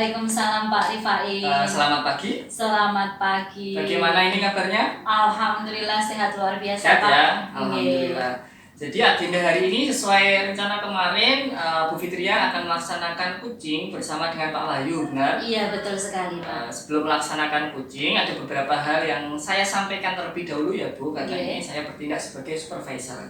Waalaikumsalam Pak Rifai. Selamat pagi. Selamat pagi. Bagaimana ini kabarnya? Alhamdulillah sehat luar biasa Sehat Pak. ya, alhamdulillah. Jadi agenda hari ini sesuai rencana kemarin, Bu Fitria akan melaksanakan kucing bersama dengan Pak Wahyu, benar? Iya betul sekali Pak. Sebelum melaksanakan kucing ada beberapa hal yang saya sampaikan terlebih dahulu ya Bu, karena ini saya bertindak sebagai supervisor.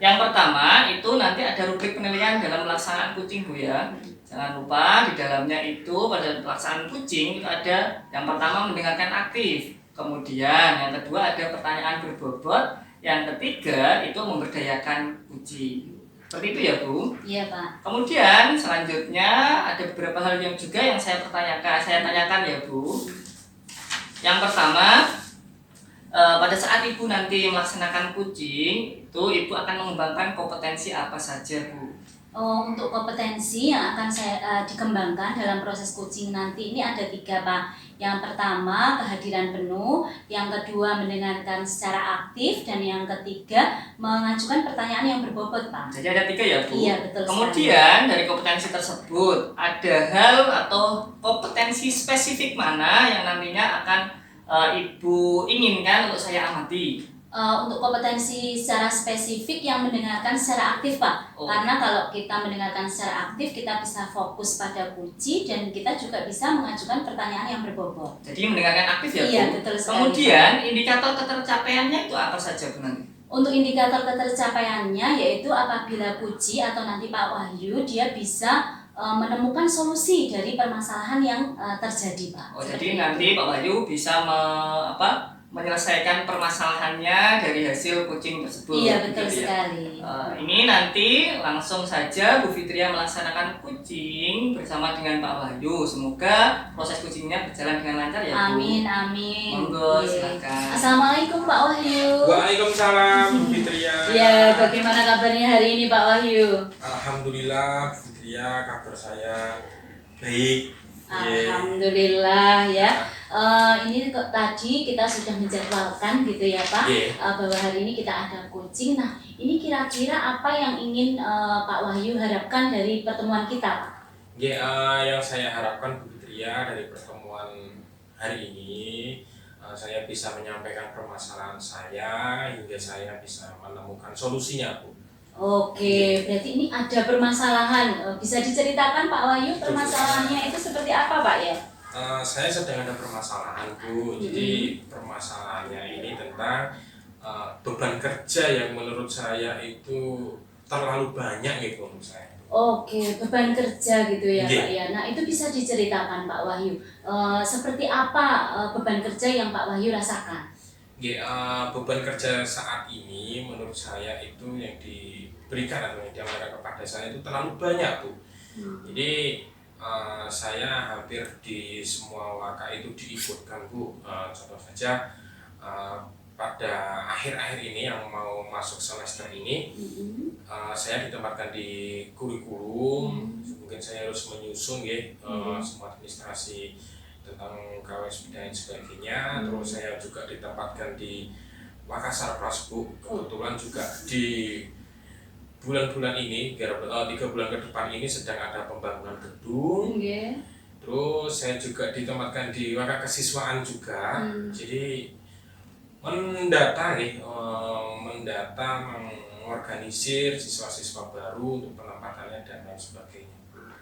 Yang pertama itu nanti ada rubrik penilaian dalam pelaksanaan kucing Bu ya. Jangan lupa di dalamnya itu pada pelaksanaan kucing itu ada yang pertama mendengarkan aktif, kemudian yang kedua ada pertanyaan berbobot, yang ketiga itu memberdayakan kucing. Seperti itu ya Bu? Iya Pak. Kemudian selanjutnya ada beberapa hal yang juga yang saya tanyakan ya Bu. Yang pertama, pada saat Ibu nanti melaksanakan kucing itu Ibu akan mengembangkan kompetensi apa saja Bu? Untuk kompetensi yang akan saya dikembangkan dalam proses coaching nanti ini ada 3 Pak. Yang pertama kehadiran penuh, yang kedua mendengarkan secara aktif, dan yang ketiga mengajukan pertanyaan yang berbobot Pak. Jadi ada 3 ya Bu? Iya betul. Kemudian dari kompetensi tersebut ada hal atau kompetensi spesifik mana yang nantinya akan Ibu inginkan untuk saya amati? Untuk kompetensi secara spesifik yang mendengarkan secara aktif Pak. Karena kalau kita mendengarkan secara aktif kita bisa fokus pada kunci dan kita juga bisa mengajukan pertanyaan yang berbobot. Jadi mendengarkan aktif ya Bu? Iya betul sekali. Kemudian indikator ketercapaiannya itu apa saja Bu nanti? Untuk indikator ketercapaiannya yaitu apabila Puji atau nanti Pak Wahyu dia bisa menemukan solusi dari permasalahan yang terjadi Pak. Jadi nanti Pak Wahyu bisa menyelesaikan permasalahannya dari hasil coaching tersebut. Iya betul sekali. Ini nanti langsung saja Bu Fitria melaksanakan coaching bersama dengan Pak Wahyu. Semoga proses coachingnya berjalan dengan lancar ya Bu. Amin amin. Monggo silakan. Assalamualaikum Pak Wahyu. Waalaikumsalam Bu Fitria. Ya bagaimana kabarnya hari ini Pak Wahyu? Alhamdulillah Bu Fitria, kabar saya baik. Alhamdulillah ya. Ini tadi kita sudah menjadwalkan gitu ya Pak, bahwa hari ini kita ada coaching. Nah ini kira-kira apa yang ingin Pak Wahyu harapkan dari pertemuan kita Pak? Yang saya harapkan Bu Fitria dari pertemuan hari ini, saya bisa menyampaikan permasalahan saya hingga saya bisa menemukan solusinya Bu. Oke, berarti ini ada permasalahan. Bisa diceritakan Pak Wahyu permasalahannya itu seperti apa Pak ya? Saya sedang ada permasalahan Bu. Jadi permasalahannya ini tentang beban kerja yang menurut saya itu terlalu banyak gitu menurut saya. Oke, beban kerja gitu ya Pak ya. Nah itu bisa diceritakan Pak Wahyu. Seperti apa beban kerja yang Pak Wahyu rasakan? Beban kerja saat ini menurut saya itu yang diberikan atau yang diamankan kepada saya itu terlalu banyak Bu. Jadi saya hampir di semua waka itu diikutkan Bu. Contoh saja pada akhir-akhir ini yang mau masuk semester ini, saya ditempatkan di kurikulum. Mungkin saya harus menyusun semua administrasi tentang KWS dan sebagainya. Terus saya juga ditempatkan di Makassar Prasbu. Kebetulan juga di bulan-bulan ini, 3 bulan ke depan ini sedang ada pembangunan gedung. Terus saya juga ditempatkan di Waka Kesiswaan juga. Jadi mendata, mengorganisir siswa-siswa baru untuk penempatannya dan lain sebagainya.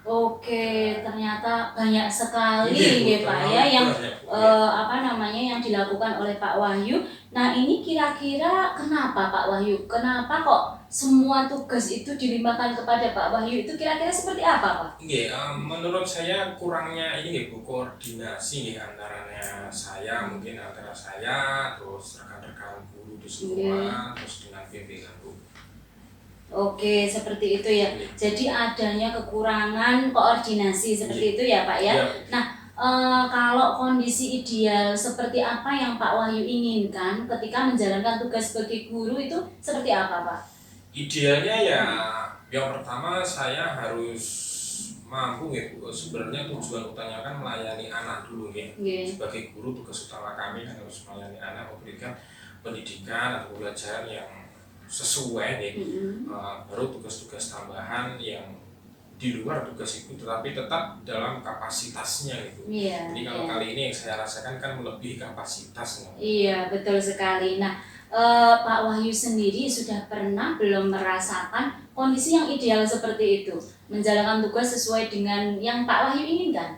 Oke, ternyata banyak sekali ya Pak ya yang yang dilakukan oleh Pak Wahyu. Nah ini kira-kira kenapa Pak Wahyu? Kenapa kok semua tugas itu dilimpahkan kepada Pak Wahyu? Itu kira-kira seperti apa Pak? Menurut saya kurangnya ini Bu, koordinasi antara saya terus rekan-rekan guru di sekolah terus dengan pimpinan Bu. Oke, seperti itu ya. Jadi adanya kekurangan koordinasi seperti itu ya Pak ya. Nah, kalau kondisi ideal seperti apa yang Pak Wahyu inginkan ketika menjalankan tugas sebagai guru itu seperti apa Pak? Idealnya yang pertama saya harus mampu Bu. Sebenarnya tujuan utamanya kan melayani anak dulu Sebagai guru tugas utama kami kan harus melayani anak, memberikan pendidikan atau pelajaran yang sesuai baru tugas-tugas tambahan yang di luar tugas itu, tetapi tetap dalam kapasitasnya gitu. Iya. Jadi kalau Iya. kali ini yang saya rasakan kan melebihi kapasitas. Iya, betul sekali. Nah, Pak Wahyu sendiri sudah pernah belum merasakan kondisi yang ideal seperti itu, menjalankan tugas sesuai dengan yang Pak Wahyu inginkan?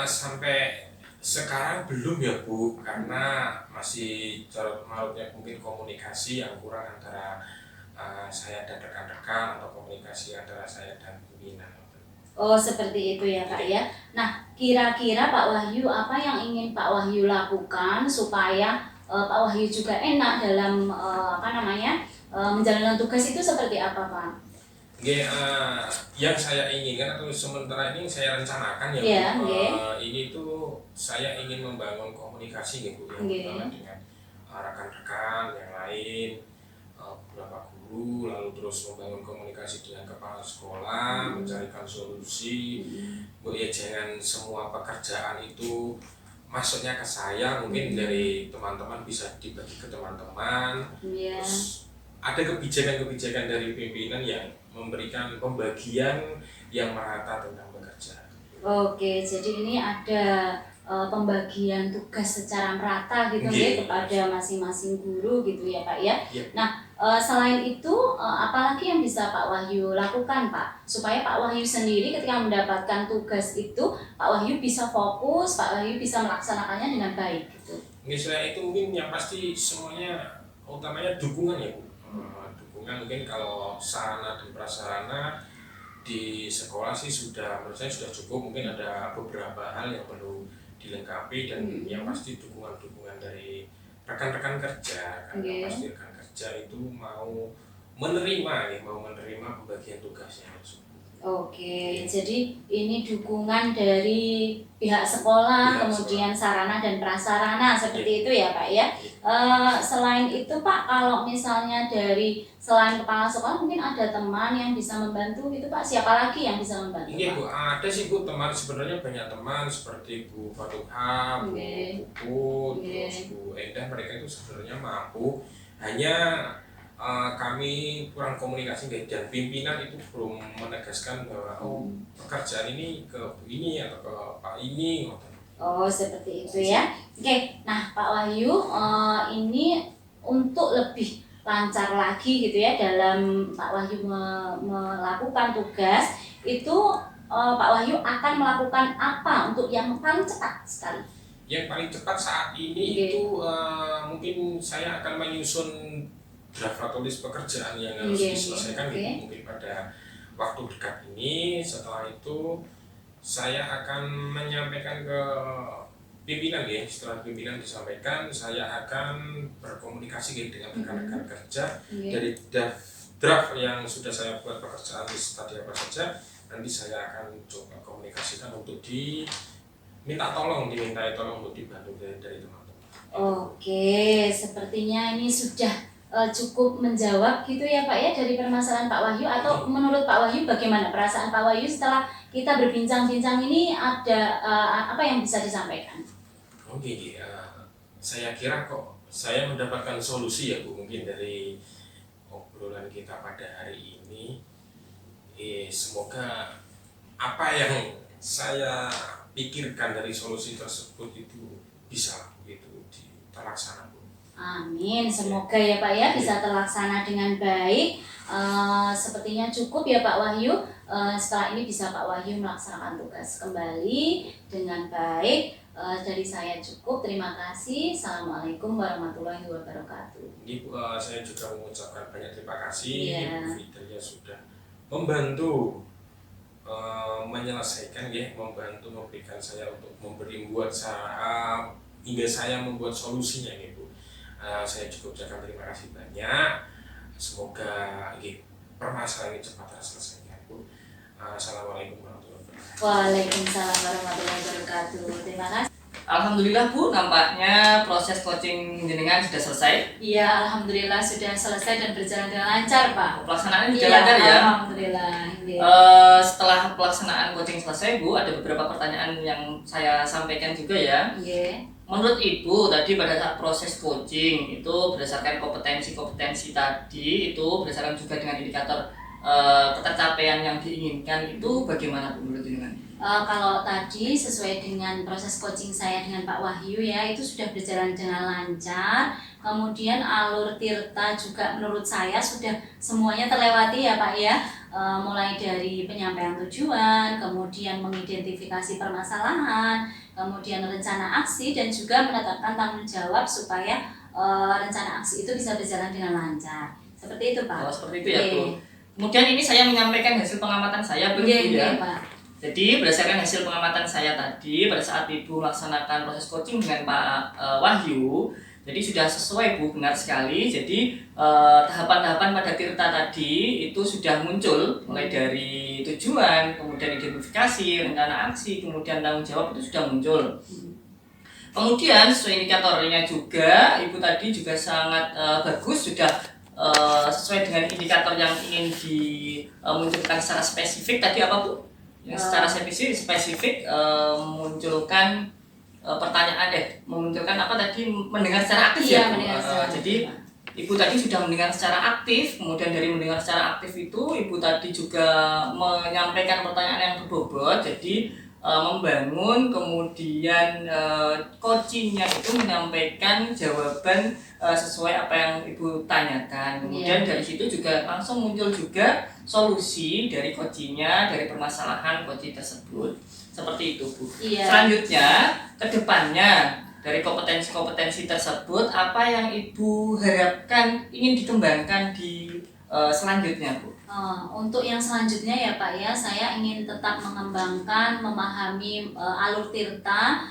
Sampai sekarang belum ya Bu, karena masih carut marutnya mungkin komunikasi yang kurang antara saya dan rekan-rekan, atau komunikasi antara saya dan pimpinan. Oh, seperti itu ya Pak ya. Nah, kira-kira Pak Wahyu apa yang ingin Pak Wahyu lakukan supaya Pak Wahyu juga enak dalam menjalankan tugas itu seperti apa Pak? Oke, yang saya inginkan atau sementara ini saya rencanakan ya, Iya, Bu, nggih. ini tuh saya ingin membangun komunikasi ya Bu, yang Nggih. pertama dengan rekan-rekan yang lain, beberapa guru, lalu terus membangun komunikasi dengan kepala sekolah, mencarikan solusi. Bu, ya jangan semua pekerjaan itu masuknya ke saya, mungkin dari teman-teman bisa dibagi ke teman-teman. Iya. Terus ada kebijakan-kebijakan dari pimpinan yang memberikan pembagian yang merata tentang pekerjaan. Oke, jadi ini ada pembagian tugas secara merata gitu Nggih. ya kepada masing-masing guru gitu ya Pak ya. Iya. Nah, selain itu apalagi yang bisa Pak Wahyu lakukan Pak supaya Pak Wahyu sendiri ketika mendapatkan tugas itu Pak Wahyu bisa fokus, Pak Wahyu bisa melaksanakannya dengan baik gitu. Nggih, selain itu mungkin yang pasti semuanya utamanya dukungan ya Bu. Dukungan mungkin kalau sarana dan prasarana di sekolah sih menurut saya sudah cukup, mungkin ada beberapa hal yang perlu dilengkapi, dan yang pasti dukungan dari rekan-rekan kerja, karena Oke. pasti rekan kerja itu mau menerima pembagian tugasnya tersebut. Oke, jadi ini dukungan dari pihak sekolah, Pihak kemudian sarana dan prasarana seperti Iya. itu ya Pak ya. Selain itu Pak, kalau misalnya dari selain kepala sekolah mungkin ada teman yang bisa membantu gitu Pak. Siapa lagi yang bisa membantu Ini Pak? Bu, ada sih Bu teman, sebenarnya banyak teman seperti Bu Fatuha, Bu Oke. Puput, Oke. terus Bu Endah, mereka itu sebenarnya mampu, hanya kami kurang komunikasi dan pimpinan itu belum menegaskan bahwa pekerjaan ini ke Bu ini atau ke Pak ini. Oh, seperti itu ya. Oke, nah Pak Wahyu, ini untuk lebih lancar lagi gitu ya dalam Pak Wahyu melakukan tugas itu, Pak Wahyu akan melakukan apa untuk yang paling cepat sekali? Yang paling cepat saat ini Oke. itu mungkin saya akan menyusun draft tulis pekerjaan yang harus Oke. diselesaikan Oke. gitu, mungkin pada waktu dekat ini. Setelah itu saya akan menyampaikan ke pimpinan ya. Setelah pimpinan disampaikan, saya akan berkomunikasi gitu dengan rekan-rekan kerja. Oke. Dari draft yang sudah saya buat pekerjaan list tadi apa saja, nanti saya akan coba komunikasikan untuk dimintai tolong untuk dibantu dari teman-teman. Oke, sepertinya ini sudah cukup menjawab gitu ya Pak ya dari permasalahan Pak Wahyu, atau menurut Pak Wahyu bagaimana perasaan Pak Wahyu setelah kita berbincang-bincang ini, ada apa yang bisa disampaikan? Oke, saya kira kok saya mendapatkan solusi ya Bu, mungkin dari obrolan kita pada hari ini. Semoga apa yang saya pikirkan dari solusi tersebut itu bisa begitu terlaksana Bu. Amin, semoga ya Pak ya bisa terlaksana dengan baik. Sepertinya cukup ya Pak Wahyu. Setelah ini bisa Pak Wahyu melaksanakan tugas kembali dengan baik. Dari saya cukup, terima kasih. Assalamualaikum warahmatullahi wabarakatuh. Ini saya juga mengucapkan banyak terima kasih. Iya. Bu Fidelia sudah membantu menyelesaikan ya, membantu memberikan saya untuk membuat hingga saya membuat solusinya ya Bu. Saya juga ucapkan terima kasih banyak. Semoga permasalahan ini cepat terselesaikan Bu. Assalamualaikum warahmatullahi wabarakatuh. Waalaikumsalam warahmatullahi wabarakatuh. Terima kasih. Alhamdulillah Bu, nampaknya proses coaching jenengan sudah selesai. Iya, alhamdulillah sudah selesai dan berjalan dengan lancar Pak. Pelaksanaannya Iya, sudah lancar ya. alhamdulillah. Iya. Setelah pelaksanaan coaching selesai Bu, ada beberapa pertanyaan yang saya sampaikan juga ya. Iya. Menurut Ibu tadi pada saat proses coaching itu berdasarkan kompetensi tadi, itu berdasarkan juga dengan indikator ketercapaian yang diinginkan itu bagaimana Bu menurut jenengan? Kalau tadi sesuai dengan proses coaching saya dengan Pak Wahyu ya, itu sudah berjalan dengan lancar. Kemudian alur Tirta juga menurut saya sudah semuanya terlewati ya Pak ya. Mulai dari penyampaian tujuan, kemudian mengidentifikasi permasalahan, kemudian rencana aksi, dan juga menetapkan tanggung jawab supaya rencana aksi itu bisa berjalan dengan lancar. Seperti itu Pak. Oh, seperti itu ya Bu. Kemudian ini saya menyampaikan hasil pengamatan saya Bu ya. Pak. Jadi berdasarkan hasil pengamatan saya tadi pada saat Ibu melaksanakan proses coaching dengan Pak Wahyu, jadi sudah sesuai Bu, benar sekali. Jadi tahapan-tahapan pada Tirta tadi itu sudah muncul mulai dari tujuan, kemudian identifikasi, rencana aksi, kemudian tanggung jawab itu sudah muncul. Kemudian sesuai indikatornya juga, Ibu tadi juga sangat bagus, sudah sesuai dengan indikator yang ingin dimunculkan secara spesifik. Tadi apa Bu? Yang secara spesifik memunculkan pertanyaan memunculkan apa tadi, mendengar secara aktif ya. Jadi Ibu tadi sudah mendengar secara aktif, kemudian dari mendengar secara aktif itu Ibu tadi juga menyampaikan pertanyaan yang berbobot, jadi membangun, kemudian coachingnya itu menyampaikan jawaban sesuai apa yang Ibu tanyakan. Kemudian dari situ juga langsung muncul juga solusi dari coachingnya, dari permasalahan coaching tersebut. Seperti itu Bu. Selanjutnya ke depannya dari kompetensi-kompetensi tersebut, apa yang Ibu harapkan ingin dikembangkan di selanjutnya Bu? Untuk yang selanjutnya ya Pak ya, saya ingin tetap mengembangkan, memahami alur Tirta,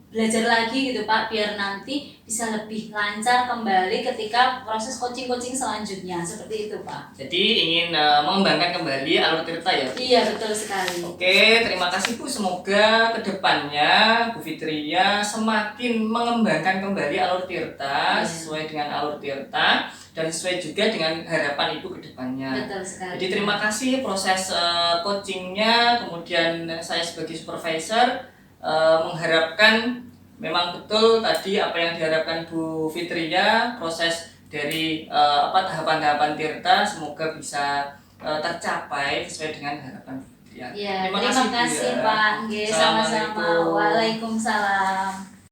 belajar lagi gitu Pak, biar nanti bisa lebih lancar kembali ketika proses coaching-coaching selanjutnya, seperti itu Pak. Jadi ingin mengembangkan kembali alur Tirta ya? Iya, betul sekali. Oke, terima kasih Bu. Semoga kedepannya Bu Fitria semakin mengembangkan kembali alur Tirta sesuai dengan alur Tirta dan sesuai juga dengan harapan Ibu kedepannya. Betul sekali. Jadi terima kasih proses coachingnya, kemudian saya sebagai supervisor mengharapkan memang betul tadi apa yang diharapkan Bu Fitria, proses dari tahapan-tahapan Tirta semoga bisa tercapai sesuai dengan harapan Bu Fitria. Terima kasih Pak. Sama-sama. Waalaikumsalam.